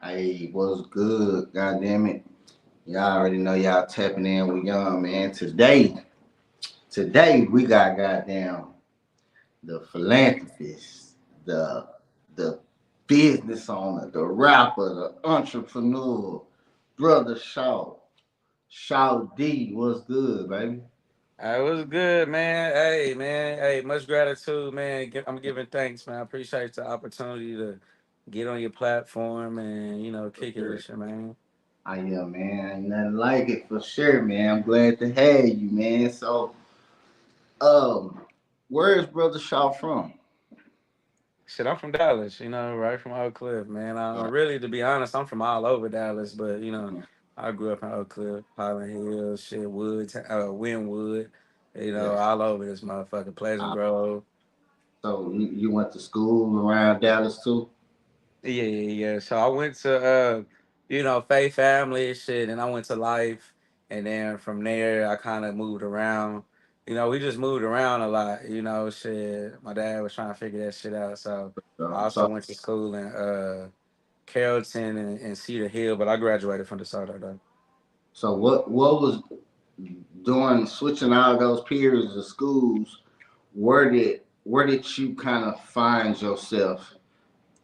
Hey, what's good? God damn it. Y'all already know y'all tapping in with Young, man. Today we got goddamn the philanthropist, the business owner, the rapper, the entrepreneur, Brother Shawt. Shawt D, what's good, baby? It was good, man. Hey, man. Hey, much gratitude, man. I'm giving thanks, man. I appreciate the opportunity to get on your platform and For kick it sure. with you, man. I am, man. Ain't nothing like it for sure, man. I'm glad to have you, man. So, um, where is Brother Shawt from? Shit, I'm from Dallas, right from Oak Cliff, man. Really, to be honest, I'm from all over Dallas, but I grew up in Oak Cliff, Highland Hills, shit, Wynwood, Yeah. all over this motherfucker, Pleasant Grove. So you went to school around Dallas too? Yeah, yeah, yeah. So I went to Faith Family shit, and I went to Life, and then from there I kind of moved around. We just moved around a lot. Shit. My dad was trying to figure that shit out, so I also So went to school in Carrollton and Cedar Hill, but I graduated from DeSoto though. so what was doing switching out of those periods of schools? Where did you kind of find yourself?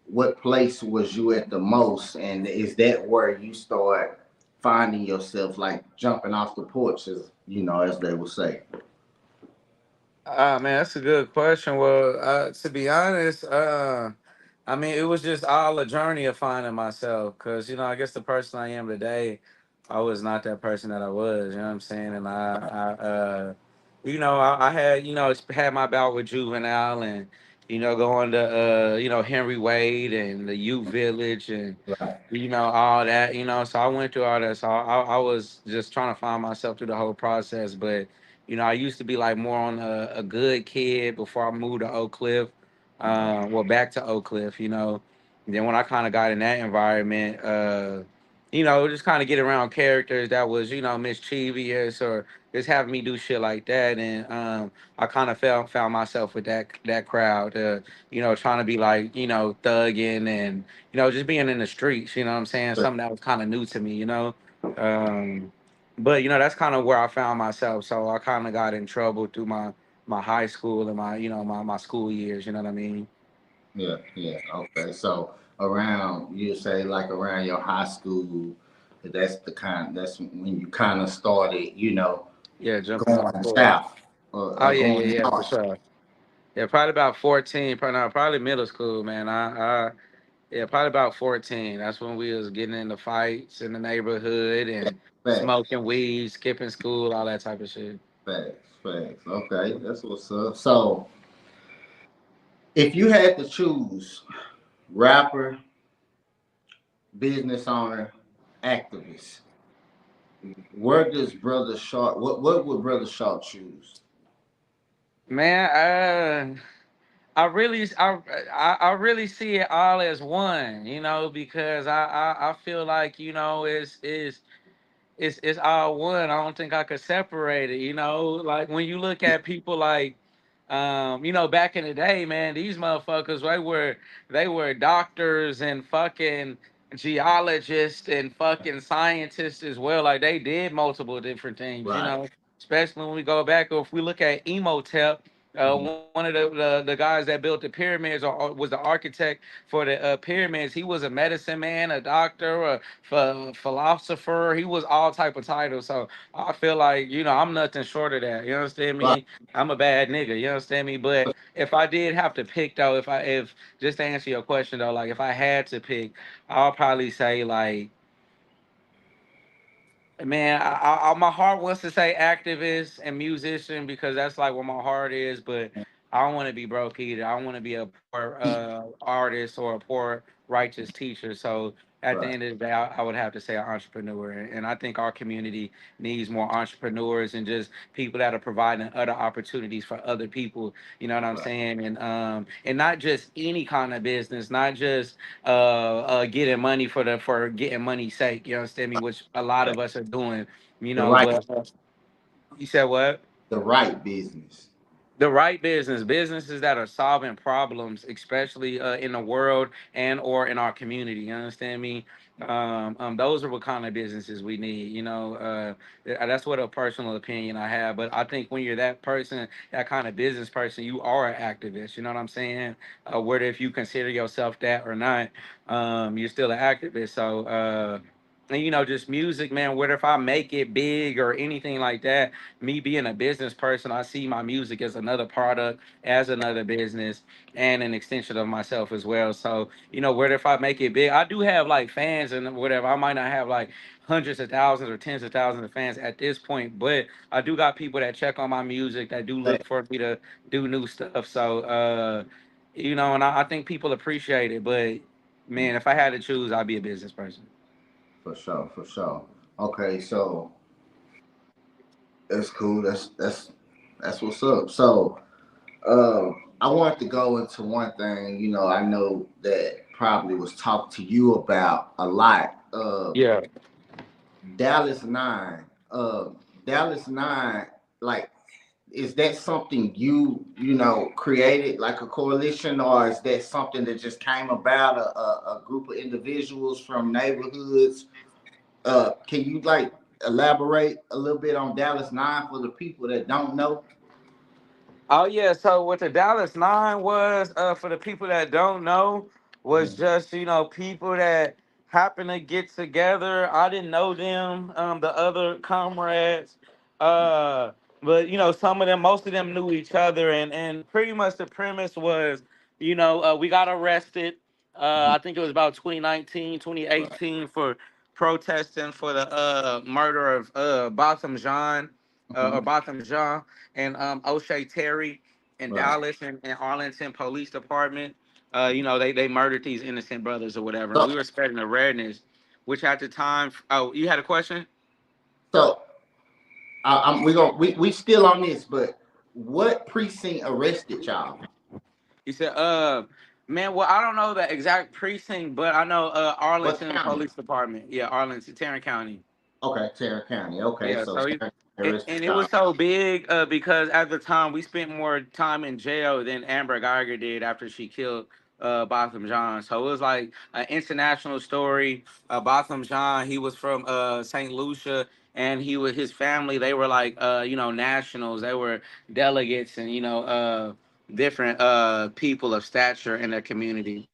What place was you at the most, and is that where you start finding yourself, like jumping off the porch, as they would say? Man, that's a good question. Well, to be honest, I mean, it was just all a journey of finding myself. Cause I guess the person I am today, I was not that person that I was. You know what I'm saying? And I had had my bout with juvenile and going to Henry Wade and the youth village and Right. all that. So I went through all that. So I was just trying to find myself through the whole process, but. I used to be like more on a good kid before I moved to Oak Cliff. Well, back to Oak Cliff. And then when I kind of got in that environment, just kind of get around characters that was, mischievous or just having me do shit like that. And I kind of found myself with that crowd, trying to be like, thugging and, just being in the streets, you know what I'm saying? Something that was kind of new to me. Um, but that's kind of where I found myself. So I kind of got in trouble through my high school and my my school years. You know what I mean? Yeah, yeah. Okay. So around you say like around your high school, that's when you kind of started, Yeah, jumping off the going porch. south Oh or yeah, yeah, going yeah, for north. sure. Yeah, probably about 14. Probably, no, probably middle school, man. Yeah, probably about 14. That's when we was getting into fights in the neighborhood and Facts, smoking weed, skipping school, all that type of shit. facts. Okay, that's what's up. So if you had to choose rapper, business owner, activist, where does Brother Shawt? What would Brother Shawt choose? Man, I really see it all as one, because I feel like it's all one. I don't think I could separate it. Like when you look at people like, back in the day, man, these motherfuckers they were doctors and fucking geologists and fucking scientists as well. Like they did multiple different things. Right. Especially when we go back, or if we look at Emotep. Mhm. One of the guys that built the pyramids or was the architect for the pyramids. He was a medicine man, a doctor, philosopher. He was all type of titles. So I feel like I'm nothing short of that. You understand Right. me? I'm a bad nigga. You understand me? But if I did have to pick though, if just to answer your question though, like if I had to pick, I'll probably say like, man, my heart wants to say activist and musician because that's like what my heart is, but I don't want to be broke either. I want to be a poor artist or a poor righteous teacher. So at the Right. end of the day, I would have to say an entrepreneur. And I think our community needs more entrepreneurs and just people that are providing other opportunities for other people. You know what I'm Right. saying? And not just any kind of business, not just getting money for getting money's sake. You understand me? Which a lot Right. of us are doing. The right But you said what? the right business. the right businesses that are solving problems, especially in the world and or in our community. You understand me? Those are what kind of businesses we need. That's what a personal opinion I have. But I think when you're that person, that kind of business person, you are an activist. You know what I'm saying? Whether if you consider yourself that or not, you're still an activist. So. And just music, man. Whether if I make it big or anything like that, me being a business person, I see my music as another product, as another business, and an extension of myself as well. So, whether if I make it big, I do have like fans and whatever. I might not have like hundreds of thousands or tens of thousands of fans at this point, but I do got people that check on my music that do look for me to do new stuff. So, and I think people appreciate it. But man, if I had to choose, I'd be a business person. For sure, for sure. Okay, so that's cool. That's what's up. So, I wanted to go into one thing. I know that probably was talked to you about a lot. Yeah. Dallas Nine. Dallas Nine. Like, is that something you created, like a coalition, or is that something that just came about a group of individuals from neighborhoods? Can you like elaborate a little bit on Dallas Nine for the people that don't know? Oh yeah, so what the Dallas Nine was, for the people that don't know, was Mhm. just people that happened to get together. I didn't know them, the other comrades, uh, but some of them, most of them knew each other, and pretty much the premise was, we got arrested. Mhm. I think it was about 2019, Right. 2018 for protesting for the murder of Botham Jean, or Mhm. Botham Jean and O'Shea Terry in Right. Dallas and Arlington Police Department. They murdered these innocent brothers or whatever, and So, we were spreading awareness. Which at the time, oh, you had a question? so we still on this, but what precinct arrested y'all? You said, man, well, I don't know the exact precinct, but I know What Arlington county? Police Department. Yeah, Arlington, Tarrant County. Okay, Tarrant County. Okay, Yeah, so so Tarrant County and arrested it y'all. was so big because at the time we spent more time in jail than Amber Geiger did after she killed Botham Jean. So it was like an international story. Botham Jean, he was from St. Lucia, and his family. They were like nationals. They were delegates, and different people of stature in their community.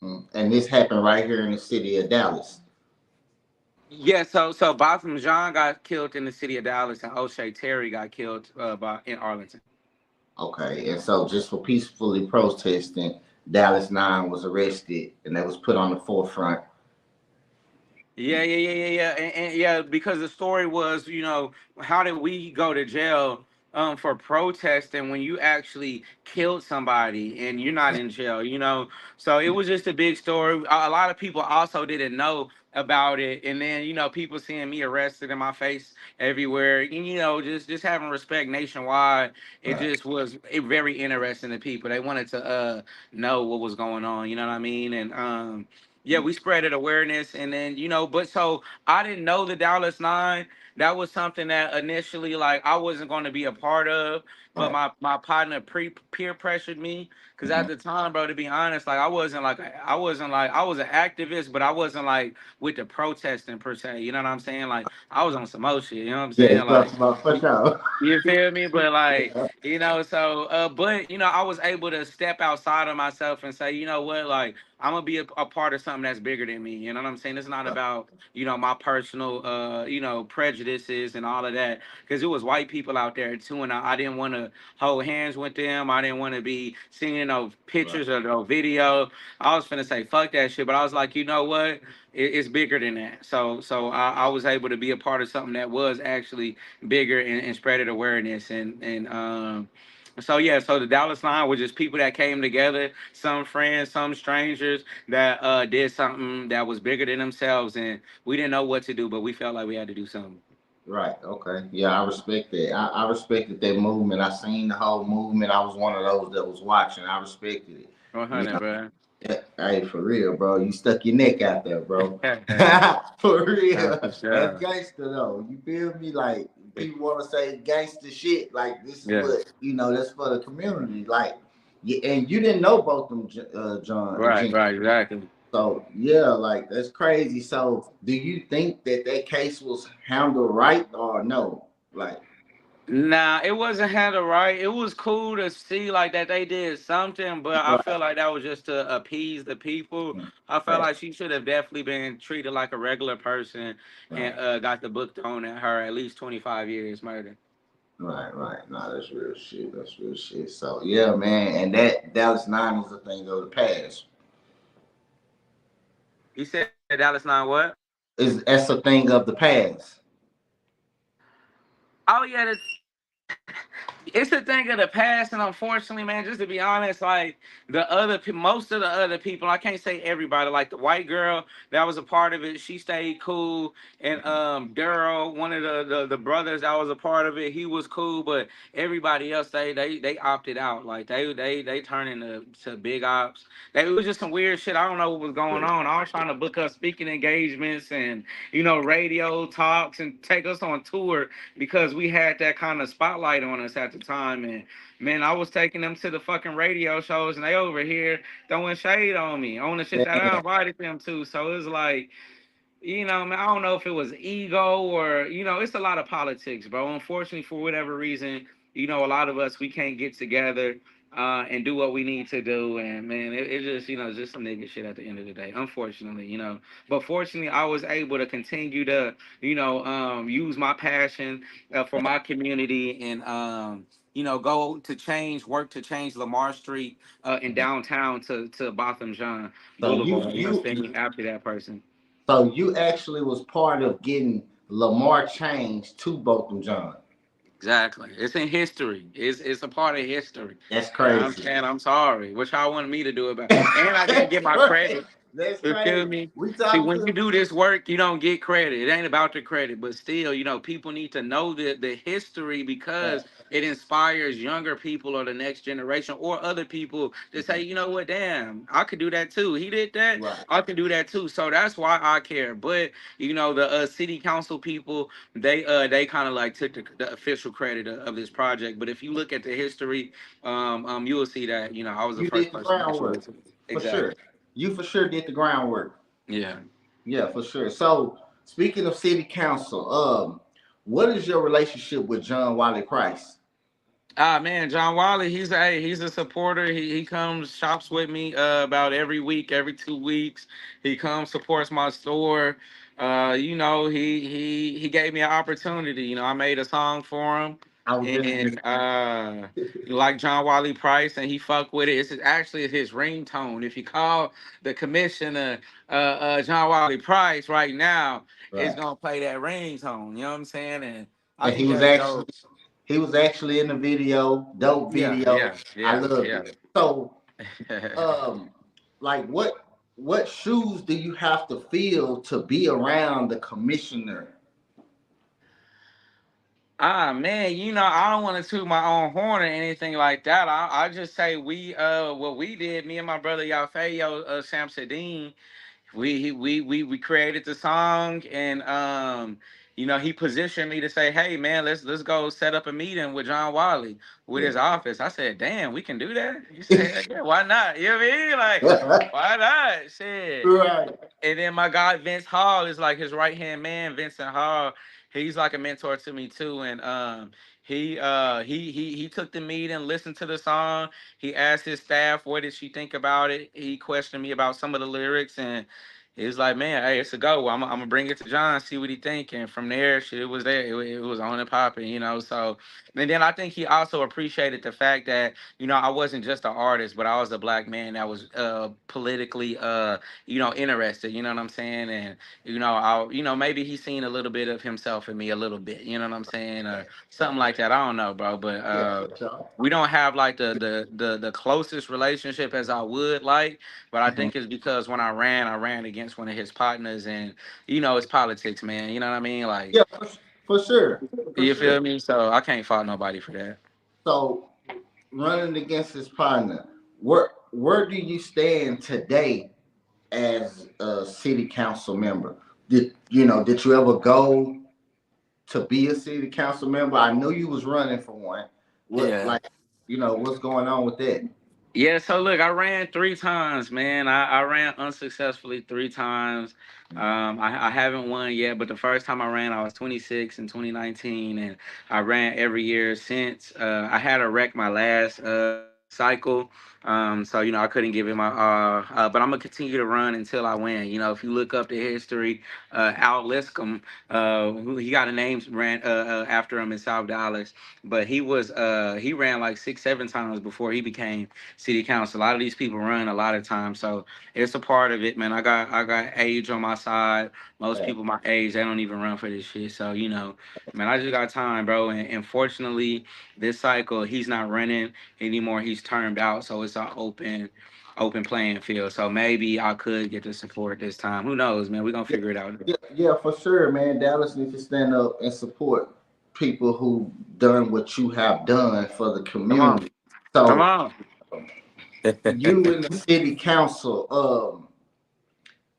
Mhm. And this happened right here in the city of Dallas. Yeah, so Botham Jean got killed in the city of Dallas, and O'Shea Terry got killed in Arlington. Okay, and so just for peacefully protesting, Dallas Nine was arrested and they was put on the forefront. Yeah, and yeah, because the story was, how did we go to jail for protesting when you actually killed somebody and you're not in jail, So it was just a big story. A lot of people also didn't know about it, and then people seeing me arrested in my face everywhere, and just having respect nationwide. It Right. just was very interesting to people. They wanted to know what was going on. You know what I mean? And yeah, we spreaded awareness, and then but so I didn't know the Dallas Nine. That was something that initially, like, I wasn't going to be a part of, but Right. my partner peer pressured me because Mhm. at the time, bro, to be honest, like I was an activist, but I wasn't like with the protesting per se. You know what I'm saying? Like I was on some other shit. You know what I'm Yeah, saying? it's Like. about for sure. You feel me? But like, so but I was able to step outside of myself and say, you know what, like I'm gonna be a part of something that's bigger than me. You know what I'm saying? It's not about, my personal prejudices and all of that. Cause it was white people out there too, and I didn't want to hold hands with them. I didn't want to be seeing no Right. pictures or no video. I was finna say fuck that shit, but I was like, you know what? It's bigger than that. So I was able to be a part of something that was actually bigger and spreaded awareness and so yeah, so the Dallas line was just people that came together, some friends, some strangers that did something that was bigger than themselves, and we didn't know what to do, but we felt like we had to do something. Right. Okay. Yeah, I respect that. I respected that movement. I seen the whole movement. I was one of those that was watching. I respected it. You 100, know, bro. yeah, hey, for real, bro. You stuck your neck out there, bro. For Nah, real. for That's sure. gangster though. You feel me? Like people want to say gangster shit. Like this is Yeah. what that's for the community. Like, and you didn't know both them, John and Right. Jen. Right. Exactly. So yeah, like that's crazy. So do you think that case was handled right or no? Like, Nah, it wasn't handled right. It was cool to see like that they did something, but I right, feel like that was just to appease the people. I felt right, like she should have definitely been treated like a regular person and right, got the book thrown at her at least 25 years murder. right. No, that's real shit. That's real shit. So yeah, man, and that Dallas Nine is a thing of the past. You said Dallas Nine what? Is that's a thing of the past. Oh yeah, it's a thing of the past, and unfortunately, man, just to be honest, like most of the other people, I can't say everybody, like the white girl that was a part of it, she stayed cool, and Daryl, one of the brothers that was a part of it, he was cool, but everybody else, they opted out, like they turned into big ops. It was just some weird shit. I don't know what was going on. I was trying to book us speaking engagements and radio talks and take us on tour because we had that kind of spotlight on us at the time. And man, I was taking them to the fucking radio shows, and they over here throwing shade on the shit that I Man, invited them to. So it was like, man, I don't know if it was ego or, it's a lot of politics, bro. Unfortunately, for whatever reason, a lot of us, we can't get together and do what we need to do. And man, it just, just some nigga shit at the end of the day, unfortunately. But fortunately, I was able to continue to, use my passion for my community and, go to work to change Lamar Street in downtown to Botham Jean so you Boulevard, you staying after that person. so you actually was part of getting Lamar changed to Botham John. Exactly. It's in history. It's a part of history. That's And I'm crazy. saying I'm sorry. What y'all wanted me to do about it. And I didn't That's get my crazy. credit. That's You feel crazy. me? We See, talking when you to do this work, you don't get credit. It ain't about the credit, but still, people need to know the history right, because it inspires younger people or the next generation or other people to say, you know what, damn, I could do that too. He did that, right. I can do that too. So that's why I care. But the city council people, they kind of like took the official credit of this project. But if you look at the history, you will see that I was the You first did the person actually. groundwork for Exactly. sure. You for sure did the groundwork. Yeah. Yeah, for sure. So speaking of city council, what is your relationship with John Wiley Price? Ah man, John Wiley, he's a supporter. He comes shops with me about every week, every 2 weeks. He comes supports my store. He gave me an opportunity. I made a song for him, I was just and like John Wiley Price, and he fuck with it. It's actually his ringtone. If you call the commissioner John Wiley Price right now, it's right, gonna play that ringtone. You know what I'm saying? And I and think that's dope. he was actually in the video, dope Yeah, video. yeah, I yeah, loved yeah. it. So, like what shoes do you have to feel to be around the commissioner? Ah man, I don't want to toot my own horn or anything like that. I just say what we did, me and my brother Yalfayo Samsadine, we created the song and he positioned me to say, hey man, let's go set up a meeting with John Wiley with Yeah. his office. I said, damn, we can do that. He said, "Heck yeah, why not? You know what I mean? Like, why not? Shit. Right. And then my guy Vince Hall is like his right hand man, Vincent Hall. He's like a mentor to me too. And he took the meeting, listened to the song. He asked his staff what did she think about it. He questioned me about some of the lyrics and he was like, man, hey, it's a go. I'm gonna bring it to John, see what he think. And from there, shit, it was there. It was on and popping. So, and then I think he also appreciated the fact that, I wasn't just an artist, but I was a black man that was politically interested, you know what I'm saying? And, maybe he's seen a little bit of himself in me a little bit, you know what I'm saying? Or something like that. I don't know, bro. But Yeah, for sure. we don't have like the closest relationship as I would like. But I Mhm. think it's because when I ran against one of his partners and, it's politics, man. You know what I mean? Like, Yeah, for sure. For you sure. feel me? So I can't fault nobody for that. So running against his partner, where do you stand today as a city council member? Did you ever go? to be a city council member? I knew you was running for one. What, Yeah. like, what's going on with that? Yeah, so look, I ran 3 times, man. I ran unsuccessfully 3 times. I haven't won yet, but the first time I ran, I was 26 in 2019, and I ran every year since. I had a wreck my last cycle, so I couldn't give it my but I'm gonna continue to run until I win. If you look up the history, Al Liscombe, he got a name ran after him in South Dallas, but he ran like 6, 7 times before he became city council. A lot of these people run a lot of times, so it's a part of it, man. I got age on my side. Most Right. people my age, they don't even run for this shit. So man, I just got time, bro. And fortunately, this cycle he's not running anymore. He's termed out, so it's an open playing field. So maybe I could get the support this time. Who knows, man? We're gonna Yeah, figure it out. yeah, yeah, for sure, man. Dallas needs to stand up and support people who done what you have done for the Come on, community. come So on. you in the city council,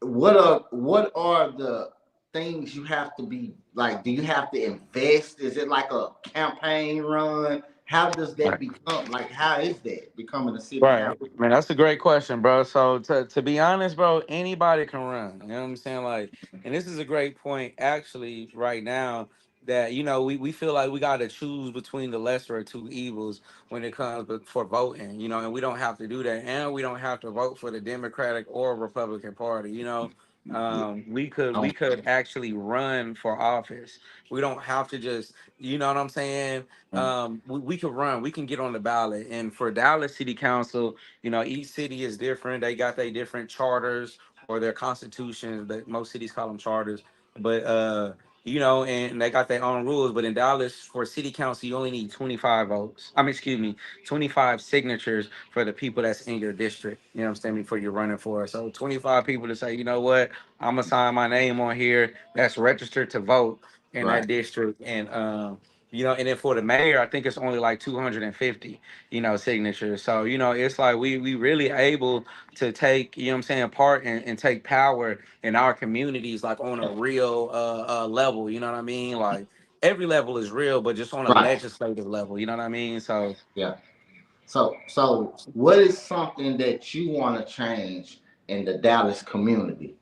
what are the things you have to be like? Do you have to invest? Is it like a campaign run? How does that become? Like, how is that becoming a city Right, council? man. That's a great question, bro. So to be honest, bro, anybody can run. You know what I'm saying? Like, and this is a great point, actually, right now that we feel like we got to choose between the lesser of two evils when it comes for voting. And we don't have to do that, and we don't have to vote for the Democratic or Republican Party. We could actually run for office. We don't have to just, you know what I'm saying? We could run, we can get on the ballot. And for Dallas City Council, each city is different. They got their different charters or their constitutions, but most cities call them charters. But and they got their own rules. But in Dallas, for city council, you only need 25 votes. I mean, excuse me, 25 signatures for the people that's in your district. You know what I'm saying? Before you're running for it. So 25 people to say, you know what, I'm gonna sign my name on here. That's registered to vote in Right, that district. And then for the mayor, I think it's only like 250, signatures. So, it's like we really able to take, you know what I'm saying, part and take power in our communities, like on a real level, you know what I mean? Like every level is real, but just on a right, legislative level, you know what I mean? So yeah. So what is something that you want to change in the Dallas community?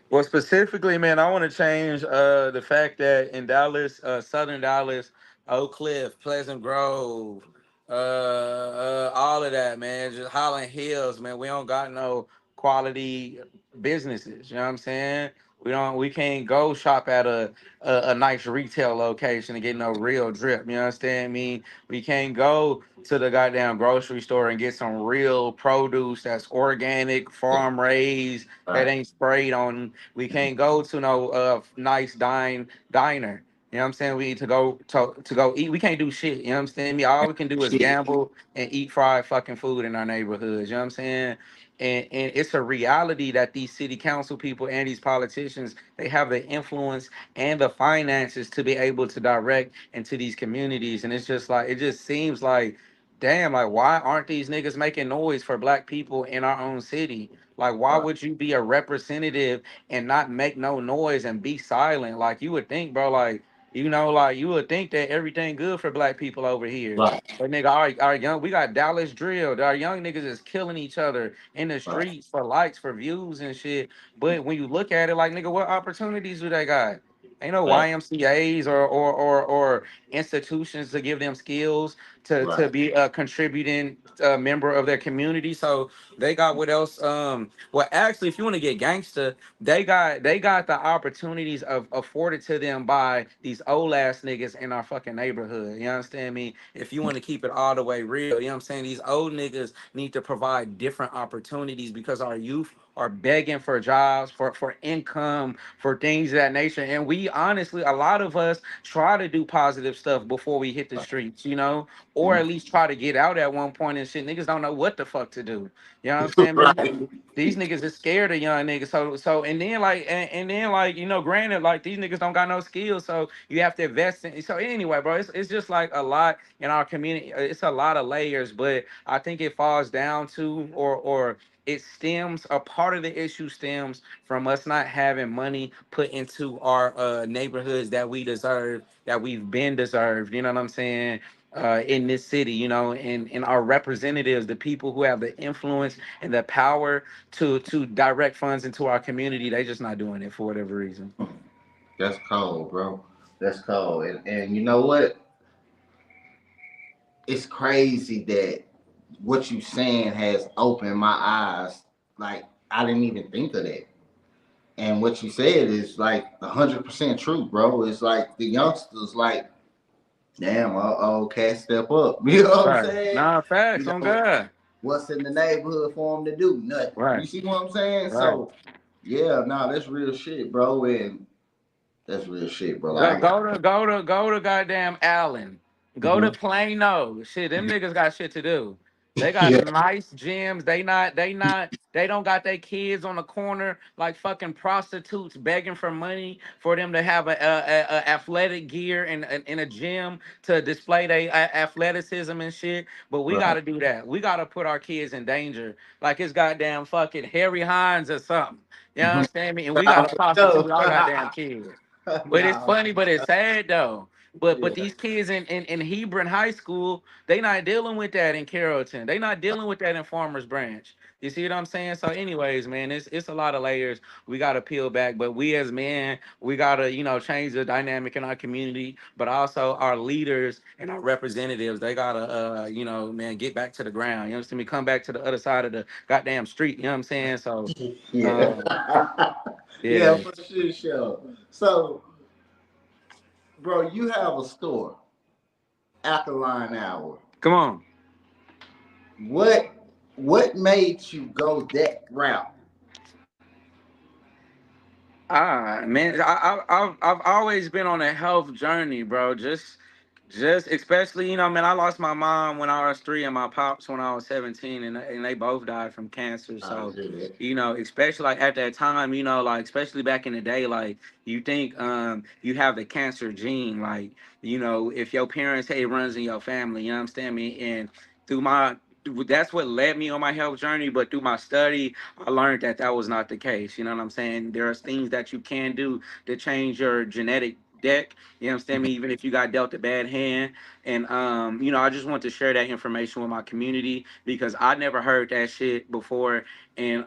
well, specifically, man, I want to change the fact that in Dallas, Southern Dallas, Oak Cliff, Pleasant Grove, all of that, man, just Highland Hills, man, we don't got no quality businesses. You know what I'm saying? We can't go shop at a nice retail location and get no real drip. You understand me? We can't go to the goddamn grocery store and get some real produce that's organic, farm raised, that Right, ain't sprayed on. We can't go to no nice diner. You know what I'm saying? We need to go eat. We can't do shit. You know what I'm saying? All we can do is shit, gamble and eat fried fucking food in our neighborhoods. You know what I'm saying? And it's a reality that these city council people and these politicians, they have the influence and the finances to be able to direct into these communities. And it's just like, it just seems like, damn, like why aren't these niggas making noise for black people in our own city? Like, why right, would you be a representative and not make no noise and be silent? Like, you would think, bro, like, like you would think that everything good for black people over here. right, But nigga, we got Dallas drilled. Our young niggas is killing each other in the right, streets for likes, for views and shit. But when you look at it, like, nigga, what opportunities do they got? Ain't no right, YMCA's or institutions to give them skills to right, be a contributing member of their community. So they got what else? Well, actually, if you want to get gangster, they got the opportunities of afforded to them by these old ass niggas in our fucking neighborhood. You understand me? If you want to keep it all the way real, you know what I'm saying? These old niggas need to provide different opportunities because our youth are begging for jobs, for income, for things of that nature. And we honestly, a lot of us try to do positive stuff before we hit the streets, or mhm, at least try to get out at one point and shit. Niggas don't know what the fuck to do. You know what I'm saying? right, These niggas is scared of young niggas. So and then like, granted, like these niggas don't got no skills. So you have to invest in. So anyway, bro, it's just like a lot in our community. It's a lot of layers, but I think it falls down to or it stems, a part of the issue stems from us not having money put into our neighborhoods that we deserve, that we've been deserved. You know what I'm saying? In this city, and our representatives, the people who have the influence and the power to direct funds into our community, they just not doing it for whatever reason. That's cold, bro. That's cold. And you know what? It's crazy that what you saying has opened my eyes. Like I didn't even think of that. And what you said is like 100% true, bro. It's like the youngsters, like, damn, cat, step up. You know what I'm Right. saying? Nah, facts You on know, God. what's in the neighborhood for them to do? Nothing. Right. You see what I'm saying? Right. So, yeah, no, that's real shit, bro. And that's real shit, bro. Go, go to goddamn Allen. Go to Mhm. Plano. Shit, them niggas got shit to do. They got Yeah. nice gyms. They don't got their kids on the corner like fucking prostitutes begging for money for them to have a athletic gear and in a gym to display their athleticism and shit. But we Right. gotta do that. We gotta put our kids in danger like it's goddamn fucking Harry Hines or something. You Mhm. understand me? And we Nah, gotta for sure. prostitute our goddamn kids. But it's Nah. funny, but it's sad though. But Yeah. these kids in Hebron High School, they not dealing with that in Carrollton. They not dealing with that in Farmers Branch. You see what I'm saying? So, anyways, man, it's a lot of layers we gotta peel back. But we as men, we gotta, change the dynamic in our community, but also our leaders and our representatives, they gotta man, get back to the ground. You understand me? Come back to the other side of the goddamn street. You know what I'm saying? So um Yeah. Yeah, yeah. for sure, sure. So, bro, you have a store, Alkaline Hour. Come on. What what made you go that route? Man, I've always been on a health journey, bro. Just especially, man, I lost my mom when I was 3 and my pops when I was 17, and they both died from cancer. I So, hear that. especially like at that time, like especially back in the day, like you think you have the cancer gene, like, if your parents, hey, it runs in your family, you understand me? And through my that's what led me on my health journey, but through my study, I learned that that was not the case. You know what I'm saying? There are things that you can do to change your genetic deck. You understand me? Even if you got dealt a bad hand. And I just want to share that information with my community because I never heard that shit before. And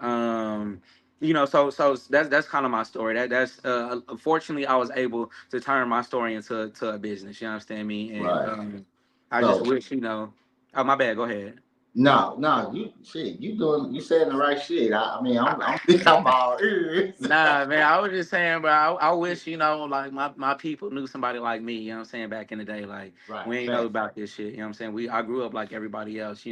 so that's kind of my story. That's Fortunately I was able to turn my story into a business. You understand me? And Right. I just So, wish, oh my bad, go ahead. no, no, you shit, you saying the right shit. I mean, I'm all ears. Nah, man, I was just saying, bro. I wish, like my people knew somebody like me. You know what I'm saying? Back in the day, like Right. we ain't know Facts. about this shit. You know what I'm saying? I grew up like everybody else.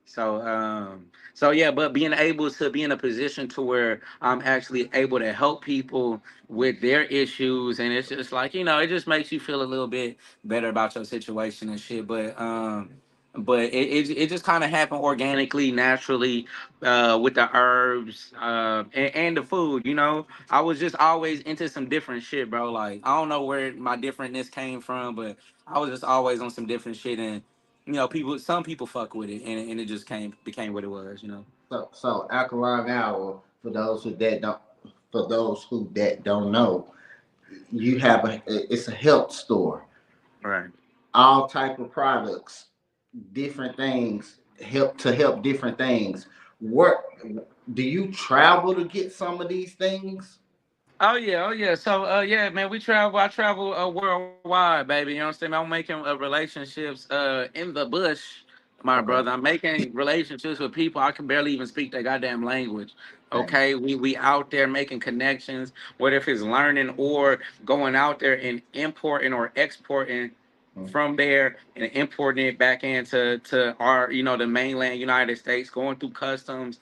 So yeah, but being able to be in a position to where I'm actually able to help people with their issues, and it's just like it just makes you feel a little bit better about your situation and shit. But it just kind of happened organically, naturally, with the herbs and the food. I was just always into some different shit, bro. Like I don't know where my differentness came from, but I was just always on some different shit, and some people fuck with it, and it just became what it was. So Alkaline Hour, for those who that don't know, you have it's a health store. Right. All type of products, different things, help different things. What do you travel to get some of these things? Oh yeah, oh yeah. So yeah, man, we travel. I travel worldwide, baby. You know what I'm saying? I'm making relationships in the bush, my Okay. brother. I'm making relationships with people I can barely even speak their goddamn language. Dang. Okay, we out there making connections, whether if it's learning or going out there and importing or exporting Mm. from there and importing it back into our the mainland United States, going through customs.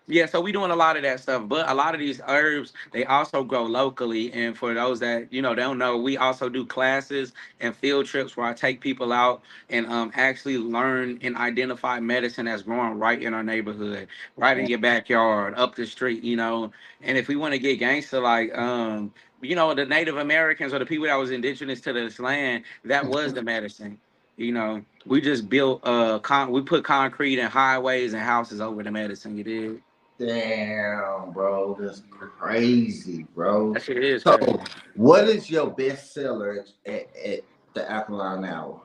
Yeah, so we doing a lot of that stuff, but a lot of these herbs they also grow locally. And for those that don't know, we also do classes and field trips where I take people out and actually learn and identify medicine that's growing right in our neighborhood, right in your backyard, up the street. And if we want to get gangster, like the Native Americans or the people that was indigenous to this land, that was the medicine. We just built we put concrete and highways and houses over the medicine. You did. Damn, bro, that's crazy, bro. That shit is So, crazy. what is your best seller at the Alkaline Hour?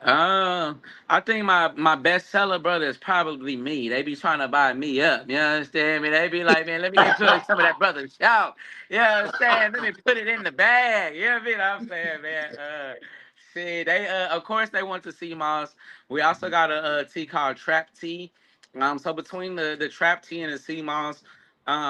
Uh, I think my best seller, brother, is probably me. They be trying to buy me up. You understand me? They be like, man, let me get you some of that Brother Shawt. You understand? Let me put it in the bag. You know what I'm saying, man? See, they of course they want to see Moss. We also got a tea called Trap Tea. So between the Trap Tea and the Sea Moss,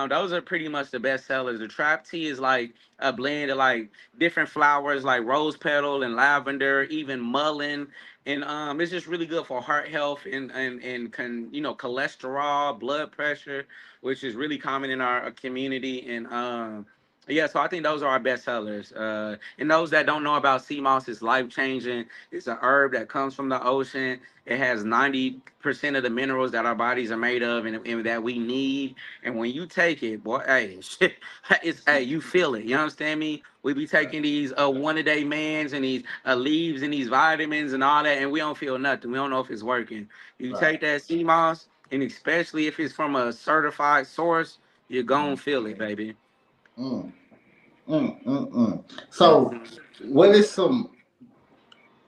those are pretty much the best sellers. The Trap Tea is like a blend of like different flowers like rose petal and lavender, even mullein, and it's just really good for heart health and cholesterol, blood pressure, which is really common in our community. And yeah, so I think those are our best sellers. And those that don't know about sea moss, it's life changing. It's a herb that comes from the ocean. It has 90% of the minerals that our bodies are made of and that we need. And when you take it, boy, hey, shit, you feel it. You understand me? We be Right, taking these one a day mans and these leaves and these vitamins and all that, and we don't feel nothing. We don't know if it's working. You right. take that sea moss, and especially if it's from a certified source, you're Mm, gonna feel it, baby. mm, mm. So, Mhm. what is some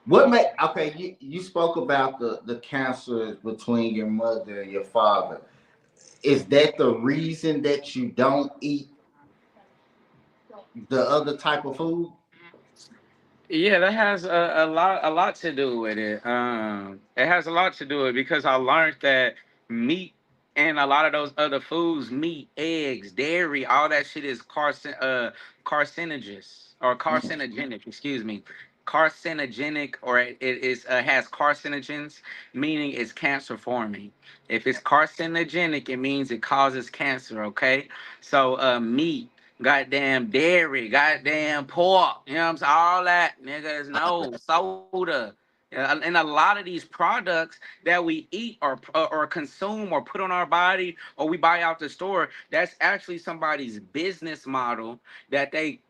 what make okay? You spoke about the cancer between your mother and your father. Is that the reason that you don't eat the other type of food? Yeah, that has a lot to do with it. It has a lot to do with it because I learned that meat and a lot of those other foods, meat, eggs, dairy, all that shit is carcinogenous or Mm, carcinogenic. Excuse me, carcinogenic, or it is has carcinogens, meaning it's cancer forming. If it's carcinogenic, it means it causes cancer. Okay, so meat, goddamn dairy, goddamn pork, you know what I'm saying? All that, niggas, no soda. And a lot of these products that we eat or consume or put on our body or we buy out the store, that's actually somebody's business model that they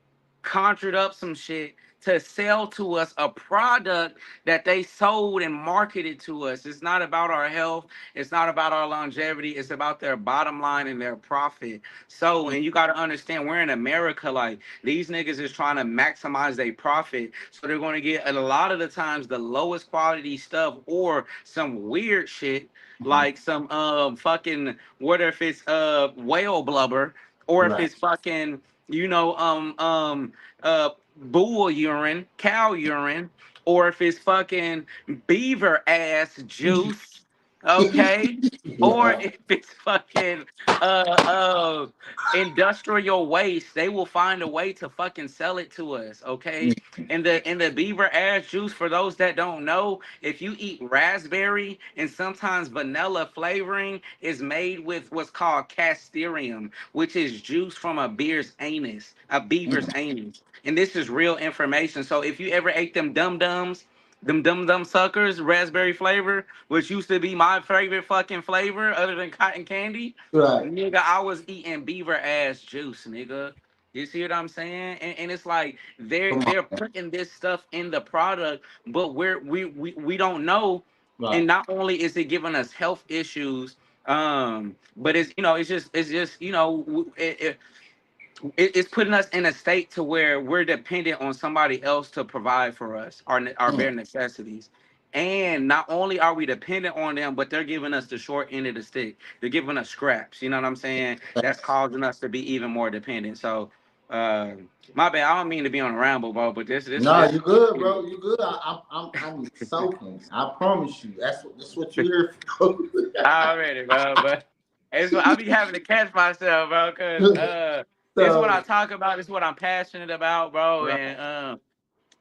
conjured up some shit to sell to us a product that they sold and marketed to us. It's not about our health. It's not about our longevity. It's about their bottom line and their profit. So, mm, and you got to understand, we're in America. Like these niggas is trying to maximize their profit, so they're going to get a lot of the times the lowest quality stuff or some weird shit mhm. like some fucking what if it's whale blubber or if Right. it's fucking bull urine, cow urine, or if it's fucking beaver ass juice, okay? Or Yeah. if it's fucking uh uh industrial waste, they will find a way to fucking sell it to us, okay? And the beaver ass juice, for those that don't know, if you eat raspberry and sometimes vanilla flavoring is made with what's called castoreum, which is juice from a beaver's Mm, anus. And this is real information. So if you ever ate them dum dum suckers, raspberry flavor, which used to be my favorite fucking flavor other than cotton candy, right. nigga, I was eating beaver ass juice, nigga. You see what I'm saying? And it's like they're Come they're on. putting this stuff in the product, but we don't know. Right. And not only is it giving us health issues, but it's just it's putting us in a state to where we're dependent on somebody else to provide for us our Mm, bare necessities. And not only are we dependent on them, but they're giving us the short end of the stick. They're giving us scraps. You know what I'm saying? That's causing us to be even more dependent. So, uh, my bad. I don't mean to be on a ramble, bro. But no, this. you good, bro. You good. I'm soaking. I promise you. That's what you here for. Already, bro. But I be having to catch myself, bro, because this is what I So, talk about. This is what I'm passionate about, bro. right. And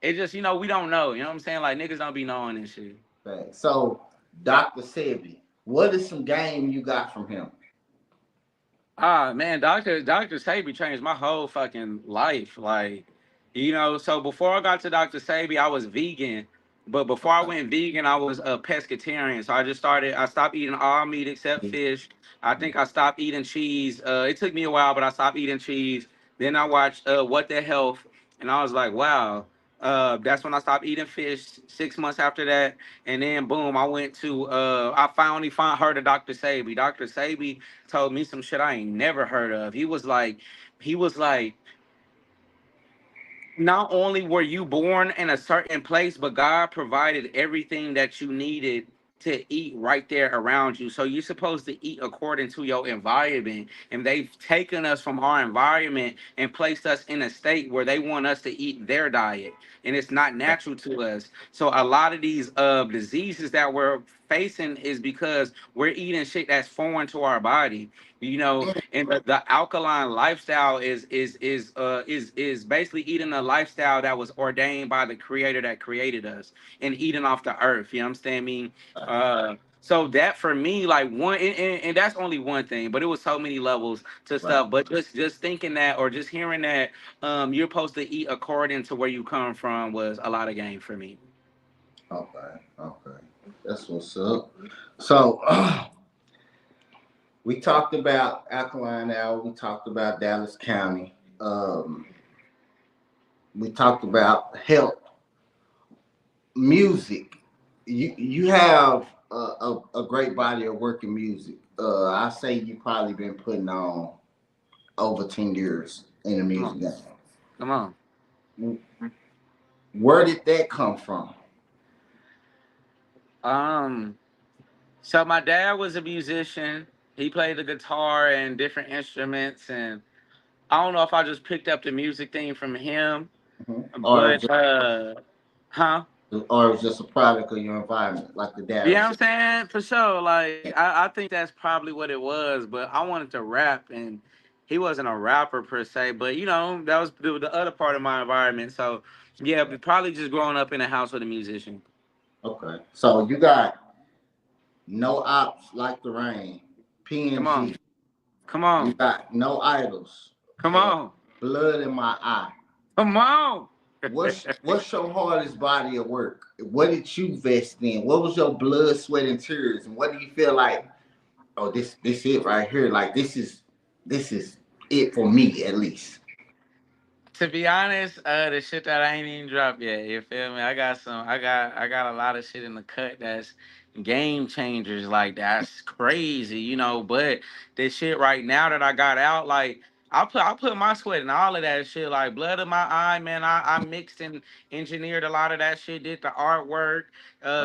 it just, we don't know. You know what I'm saying? Like niggas don't be knowing this shit. Right. So, Dr. Sebi, what is some game you got from him? Ah man, Doctor Sabi changed my whole fucking life. Like, so before I got to Doctor Sabi, I was vegan. But before I went vegan, I was a pescatarian. So I stopped eating all meat except fish. I think I stopped eating cheese. It took me a while, but I stopped eating cheese. Then I watched What the Health, and I was like, wow. That's when I stopped eating fish. 6 months after that, and then boom, I went to. I finally heard of Dr. Sabi. Dr. Sabi told me some shit I ain't never heard of. He was like, not only were you born in a certain place, but God provided everything that you needed to eat right there around you. So you're supposed to eat according to your environment. And they've taken us from our environment and placed us in a state where they want us to eat their diet. And it's not natural to us. So a lot of these diseases that we're facing is because we're eating shit that's foreign to our body. And the alkaline lifestyle is basically eating a lifestyle that was ordained by the creator that created us, and eating off the earth. You know what I'm saying? I mean, so that for me, like one, and that's only one thing, but it was so many levels to Right. stuff. But just thinking that, or just hearing that, you're supposed to eat according to where you come from, was a lot of game for me. Okay. Okay. That's what's up. So we talked about Alkaline Hour. We talked about Dallas County. Um, we talked about health, music. You have a great body of work in music. I say you probably been putting on over 10 years in the Come music on, come on. game. Where did that come from? Um, so my dad was a musician. He played the guitar and different instruments, and I don't know if I just picked up the music thing from him, Mhm. but huh? Or it was just a product of your environment, like the dad You know was what I'm saying. saying? For sure. Like I think that's probably what it was, but I wanted to rap, and he wasn't a rapper per se, but that was the other part of my environment. So yeah, but probably just growing up in a house with a musician. Okay, so you got no ops like the rain, Come on. PNG. Come You on. got no idols. Come Uh, on. blood in my eye. Come on. What's your hardest body of work? What did you vest in? What was your blood, sweat, and tears? And what do you feel like? Oh, this it right here. Like this is it for me at least. To be honest, the shit that I ain't even dropped yet. You feel me? I got a lot of shit in the cut that's game changers. Like that's crazy, But this shit right now that I got out, like I put my sweat in all of that shit. Like blood in my eye, man. I mixed and engineered a lot of that shit. Did the artwork,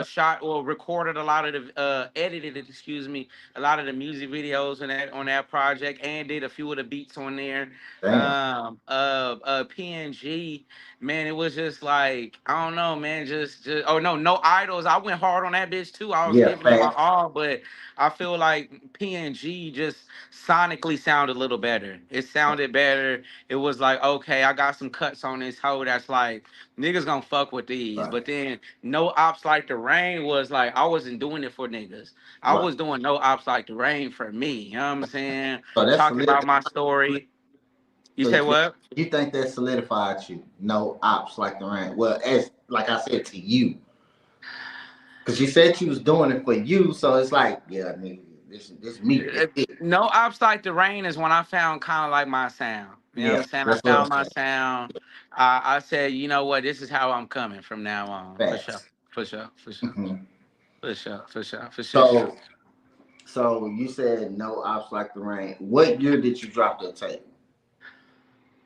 shot or recorded a lot of the edited it. Excuse me, a lot of the music videos on that project, and did a few of the beats on there. Damn. PNG, man, it was just like I don't know, man. Just oh no, no idols. I went hard on that bitch too. I was Yeah, giving it my fast. all, but I feel like PNG just sonically sounded a little better. It sounded better. It was like okay, I got some cuts on this hoe that's like niggas gonna fuck with these. Right. But then no ops like the rain was like I wasn't doing it for niggas. I Right. was doing no ops like the rain for me. You know what I'm saying? So that's Talking about solidified. my story. You So say what? you think that solidified you? No ops like the rain. Well, as like I said to you, because you said you was doing it for you. So it's like, yeah, nigga, this me. This Uh, it. No ops like the rain is when I found kind of like my sound. You know what I'm Yeah, saying? I that's what I'm found my saying. sound. I said, you know what? This is how I'm coming from now on. For sure. Facts. For sure. For sure. Mhm. For sure. For sure. For sure. Sure. So so you said no ops like the rain. What year did you drop the tape?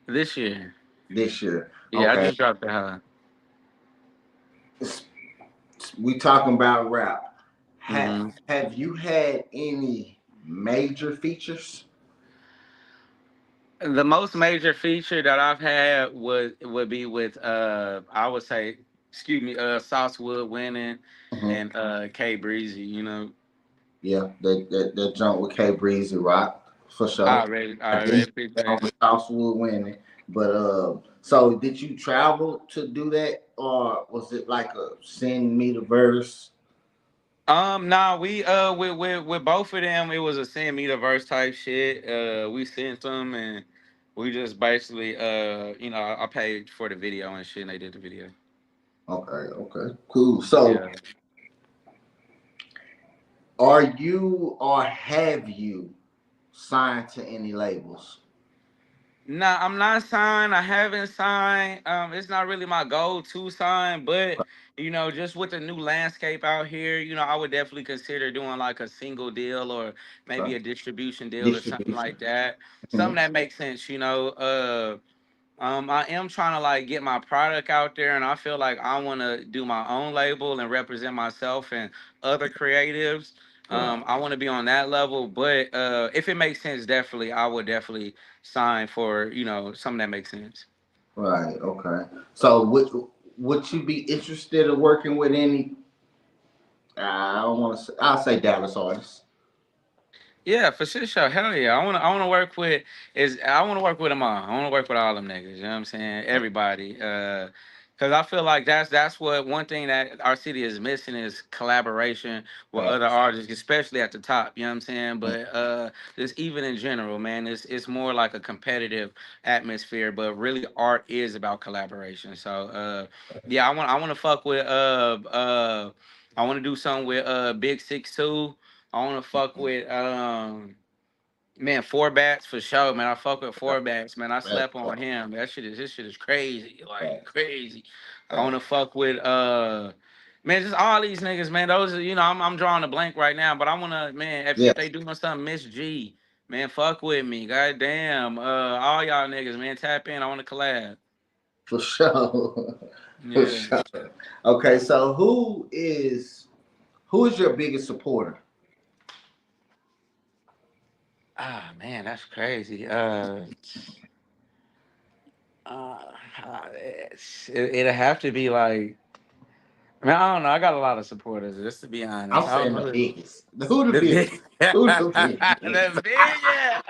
This year. This year. Yeah, I Okay. just dropped the high. We talking about rap. Have Hmm. have you had any major features? The most major feature that I've had would be with I would say, excuse me, Saucewood winning Mhm. and K Breezy, Yeah, that jump with K Breezy Rock for I sure. already I I think already picked that on that. the Southwood winning. But so did you travel to do that, or was it like a send me the verse? Nah, we with both of them, it was a send me the verse type shit. We sent them and we just basically I paid for the video and shit, and they did the video. Okay, okay, cool. So Yeah. are you or have you signed to any labels? Nah, I'm not signed. I haven't signed. It's not really my goal to sign, but just with the new landscape out here, I would definitely consider doing like a single deal or maybe Okay. a distribution deal or something like Distribution. that. Something Mhm. that makes sense. I am trying to like get my product out there, and I feel like I want to do my own label and represent myself and other creatives. Right. I want to be on that level, but if it makes sense, definitely, I would definitely sign for something that makes sense. Right. Okay. So would you be interested in working with any? I don't want to. I'll say Dallas artists. Yeah, for sure. Hell yeah. I wanna work with I wanna work with them all. I wanna work with all them niggas. You know what I'm saying? Everybody. Cause I feel like that's what one thing that our city is missing is collaboration with Right. other artists, especially at the top. You know what I'm saying? But just even in general, man, it's more like a competitive atmosphere. But really, art is about collaboration. So yeah, I wanna fuck with I wanna do something with Big Six Two. I want to fuck with man, four bats for sure, man. I fuck with four bats, man. I That's slept on him. This shit is crazy, like facts. crazy. I want to Facts. fuck with man, just all these niggas, man. Those are I'm drawing a blank right now, but I want to man, if Yeah, they doing something, Miss G, man, fuck with me, goddamn. All y'all niggas, man, tap in. I want to collab. for sure. For Yeah. sure. Okay, so who is your biggest supporter? Ah, man, that's crazy. Uh, it'll have to be like. I mean, I don't know. I got a lot of supporters, just to be I'm honest. I don't saying the know. biggest. Who the The big, biggest? Who the biggest? the big, yeah.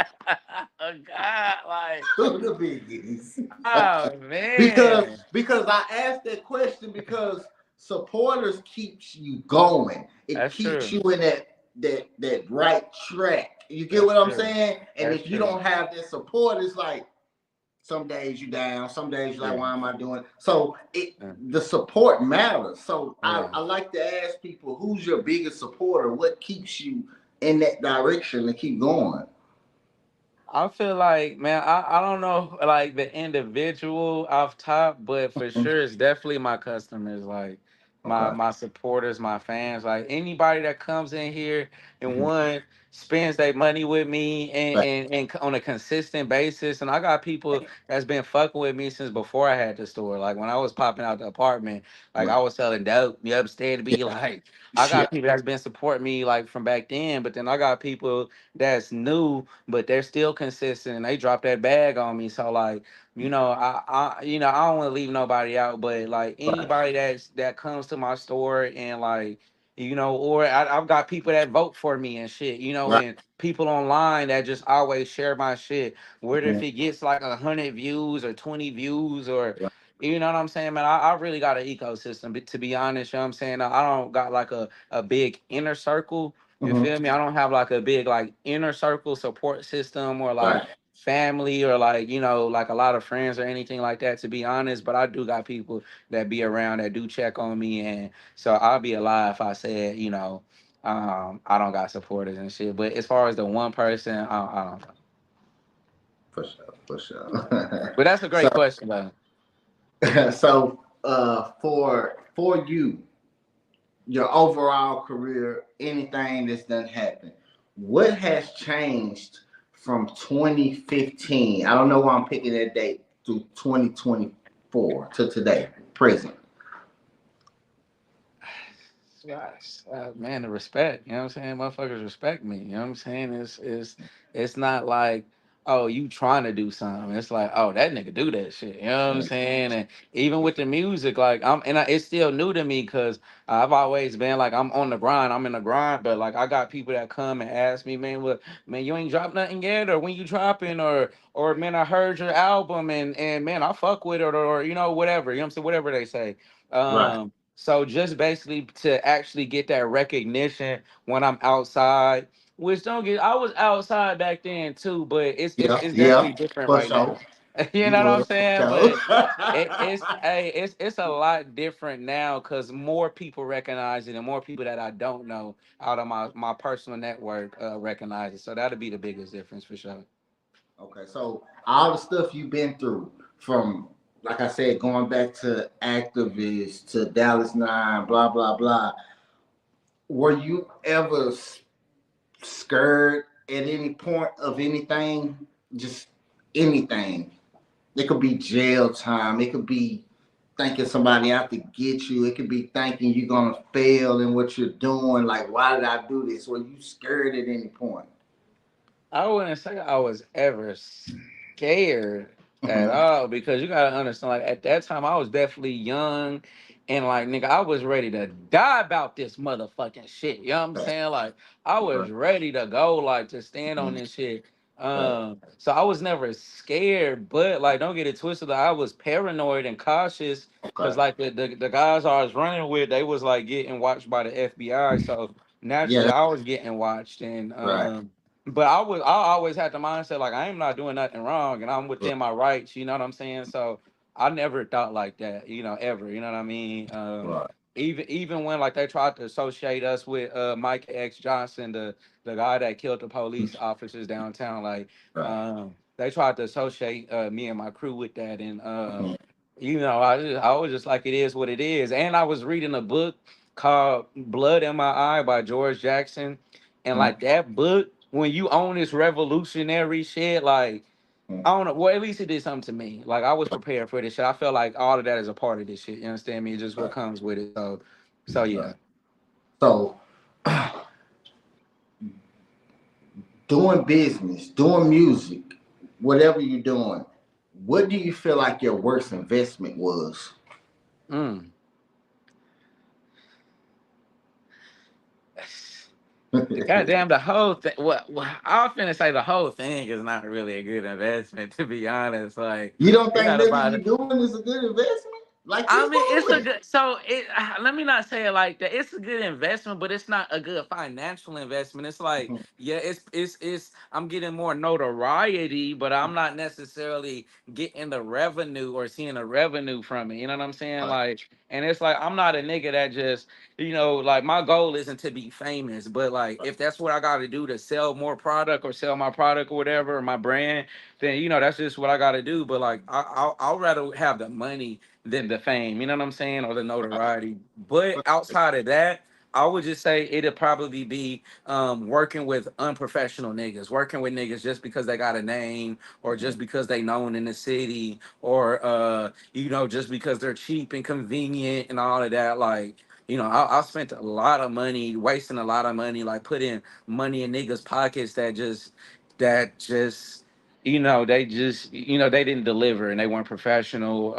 Oh God, like, Who the biggest? oh because man, because I asked that question because supporters keeps you going. It that's keeps true. you in that right track. You get That's what I'm true. saying? And That's if you true. don't have that support, it's like some days you down, some days you're like, Yeah, why am I doing? So yeah, the support matters. So yeah. I like to ask people, who's your biggest supporter? What keeps you in that direction to keep going? I feel like, man, I don't know like the individual off top, but for sure it's definitely my customers, like my Okay. my supporters, my fans, like anybody that comes in here and Mhm. one spends their money with me and on a consistent basis. And I got people that's been fucking with me since before I had the store. Like when I was popping out the apartment, like I Right. was selling dope. You upstairs to be Yeah. like I Yeah. got people that's been supporting me like from back then, but then I got people that's new, but they're still consistent and they drop that bag on me. So like, I don't want to leave nobody out, but like Right. anybody that comes to my store and like, or I've got people that vote for me and shit, Right. and people online that just always share my shit. Whether Mhm. if it gets like 100 views or 20 views or Right. you know what I'm saying, man? I really got an ecosystem, to be honest. You know what I'm saying? I don't got like a big inner circle. You Mhm. feel me? I don't have like a big like inner circle support system or like Right. family or like like a lot of friends or anything like that, to be honest. But I do got people that be around that do check on me, and so I'll be a lie if I said I don't got supporters and shit. But as far as the one person, I don't know. For sure. For sure. But that's a great so question though. for you, your overall career, anything that's done happened, what has changed from 2015? I don't know why I'm picking that date to 2024 to today, present. Gosh, man, the respect. You know what I'm saying? Motherfuckers respect me. You know what I'm saying? It's not like, oh, you trying to do something. It's like, oh, that nigga do that shit. You know what I'm Right. saying? And even with the music, like it's still new to me because I've always been like I'm on the grind. I'm in the grind, but like I got people that come and ask me, man, what, man, you ain't dropped nothing yet, or when you dropping, or man, I heard your album and man, I fuck with it, or whatever. You know what I'm saying? Whatever they say. Right. So just basically to actually get that recognition when I'm outside, which don't get I was outside back then too, but it's it's Yeah. it's Yeah. definitely different For right sure. now. You You know what I'm was for saying? sure. But it's a lot different now because more people recognize it and more people that I don't know out of my personal network recognize it. So that'll be the biggest difference for sure. Okay, so all the stuff you've been through, from like I said, going back to activists to Dallas Nine, blah blah blah. Were you ever scared at any point of anything? Just anything. It could be jail time. It could be thinking somebody out to get you. It could be thinking you're gonna fail in what you're doing. Like, why did I do this? Were you scared at any point? I wouldn't say I was ever scared at Mhm. all because you gotta understand, like at that time I was definitely young and like nigga, I was ready to die about this motherfucking shit. You know what I'm Right, saying? Like I was right, ready to go, like to stand on mhm, this shit. right. So I was never scared, but like don't get it twisted. I was paranoid and cautious because Okay. like the guys I was running with, they was like getting watched by the FBI. So naturally Yeah. I was getting watched and Right. but I always had the mindset like I am not doing nothing wrong and I'm Right. within my rights, you know what I'm saying? So I never thought like that, ever, you know what I mean? Right. Even when like they tried to associate us with Mike X Johnson, the guy that killed the police officers downtown, like Right. they tried to associate me and my crew with that and Mhm. I was just like it is what it is. And I was reading a book called Blood in My Eye by George Jackson. And Mhm. like that book, when you own this revolutionary shit, like Mhm. I don't know. Well, at least it did something to me. Like I was prepared for this shit. I felt like all of that is a part of this shit. You understand me? It's just what Right. comes with it. So Right. yeah. So, doing business, doing music, whatever you're doing, what do you feel like your worst investment was? Mm. Goddamn, the whole thing. What I was finna say, the whole thing is not really a good investment, to be honest. Like You don't you think gotta nothing buy you doing is a good investment? Like, I keep mean, it's a going. good. So it. Let me not say it like that. It's a good investment, but it's not a good financial investment. It's like, Mhm. yeah, it's. I'm getting more notoriety, but I'm not necessarily getting the revenue or seeing the revenue from it. You know what I'm saying? Right. Like, and it's like I'm not a nigga that just, like my goal isn't to be famous, but like if that's what I got to do to sell more product or sell my product or whatever, or my brand, then that's just what I got to do. But like, I'll rather have the money than the fame, you know what I'm saying, or the notoriety. But outside of that, I would just say it'd probably be working with unprofessional niggas, working with niggas just because they got a name, or just because they known in the city, or just because they're cheap and convenient and all of that. Like, I spent a lot of money, wasting a lot of money, like putting money in niggas' pockets that just they just, they didn't deliver and they weren't professional.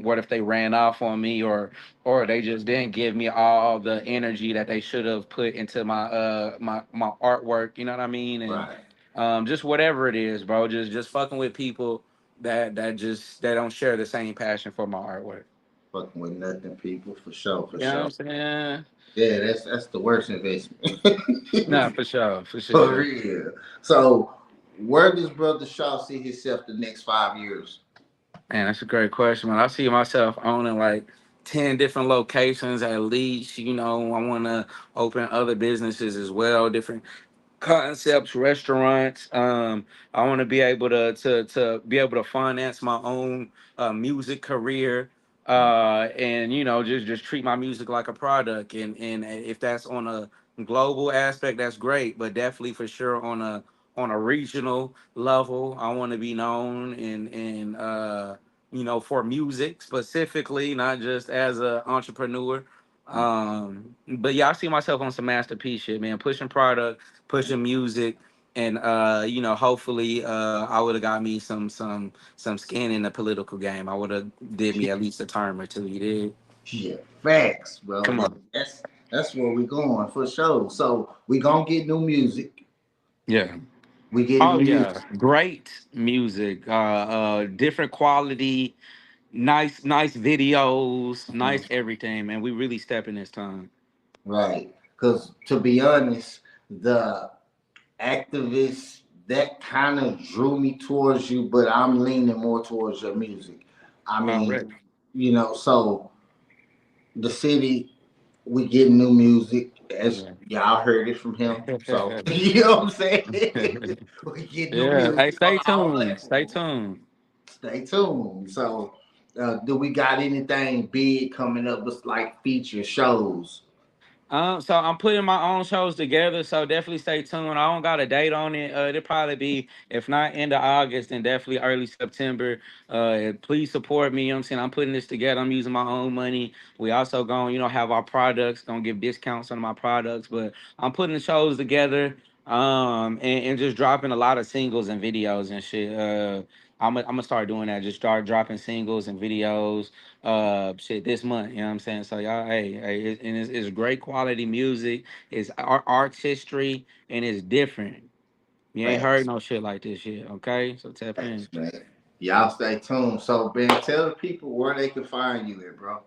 What if they ran off on me, or they just didn't give me all the energy that they should have put into my artwork? You know what I mean? And Right. just whatever it is, bro. Just fucking with people that don't share the same passion for my artwork. Fucking with nothing, people, for sure, for You know what sure. I'm saying? Yeah, that's the worst investment. Nah, for sure, for For sure. real. So, where does Brother Shaw see himself the next 5 years? Man, that's a great question, man. I see myself owning like 10 different locations at least. I want to open other businesses as well, different concepts, restaurants. I want to be able to be able to finance my own music career, and just treat my music like a product. And if that's on a global aspect, that's great. But definitely for sure on a regional level, I want to be known for music specifically, not just as an entrepreneur. But yeah, I see myself on some masterpiece shit, man. Pushing product, pushing music, and hopefully I would have got me some skin in the political game. I would have did me at least a term or two. You did. Yeah, facts, bro. Come Yeah, on. that's where we going for sure. So we gonna get new music. Yeah. We get Oh new music, yeah. Great music. Different quality, nice videos, nice everything, man. We really stepping this time. right? Because to be honest, the activists that kind of drew me towards you, but I'm leaning more towards your music. I mean, Already. so the city, we get new music. as Yeah. y'all heard it from him. So you know what I'm saying? We get new Yeah. Hey, music on stay all tuned. Stay platforms. tuned. Stay tuned. So, do we got anything big coming up with like feature shows? So I'm putting my own shows together, so definitely stay tuned. I don't got a date on it. It'll probably be, if not end of August, then definitely early September. Please support me. You know what I'm saying? I'm putting this together. I'm using my own money. We also going, have our products, gonna give discounts on my products, but I'm putting the shows together, and just dropping a lot of singles and videos and shit. I'm gonna start doing that. Just start dropping singles and videos shit this month. You know what I'm saying? So y'all, hey, it's great quality music. It's arts history, and it's different. You ain't heard Facts. no shit like this shit. Okay, so tap in. Facts, man. Y'all stay tuned. So, Ben, tell the people where they can find you at, bro.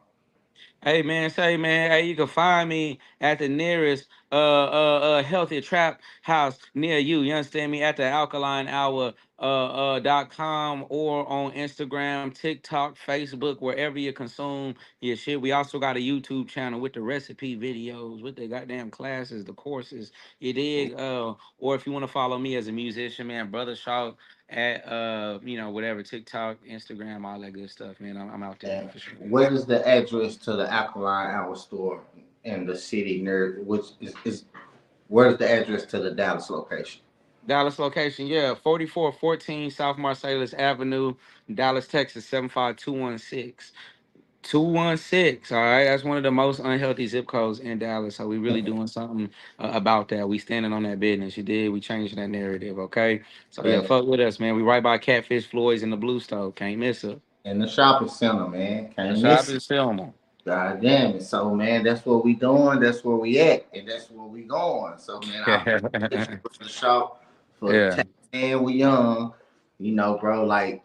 Hey man, say man, hey, you can find me at the nearest healthy trap house near you. You understand me? At the Alkaline Hour .com, or on Instagram, TikTok, Facebook, wherever you consume your shit. We also got a YouTube channel with the recipe videos, with the goddamn classes, the courses. You dig? Or if you want to follow me as a musician, man, Brother Shawt at whatever, TikTok, Instagram, all that good stuff, man. I'm out there And for sure. what is the address to the Alkaline Hour store in the city near, which is where's the address to the Dallas location? Dallas location, yeah, 4414 South Marsalis Avenue, Dallas, Texas, 75216. 216. All right, that's one of the most unhealthy zip codes in Dallas. So we really doing something about that. We standing on that business. You did. We changing that narrative. Okay. So yeah, Facts. fuck with us, man. We right by Catfish Floyd's in the Blue Stove. Can't miss it. In the shopping center, man. The Can't shop miss it. is Selma. God damn it. So man, that's what we doing, that's where we at, and that's where we going. So man, I appreciate you for the shop for Yeah. tapping in. We young. Bro, like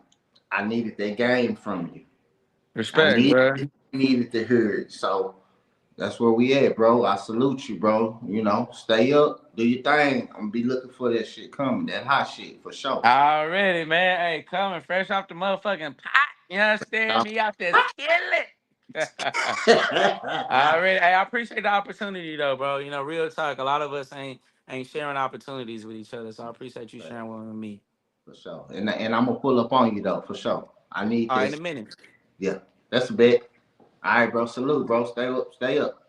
I needed that game from you. I Respect, need bro. needed to hear it. So that's where we at, bro. I salute you, bro. Stay up, do your thing. I'm gonna be looking for that shit coming, that hot shit for sure. Already, man. Hey, coming fresh off the motherfucking pot. You understand me? Out there killing. Already, hey, I appreciate the opportunity though, bro. Real talk. A lot of us ain't sharing opportunities with each other, so I appreciate you sharing one with me. For sure. And I'm gonna pull up on you though, for sure. I need All right, in this. a minute. Yeah, that's a bet. All right, bro. Salute, bro. Stay up. Stay up.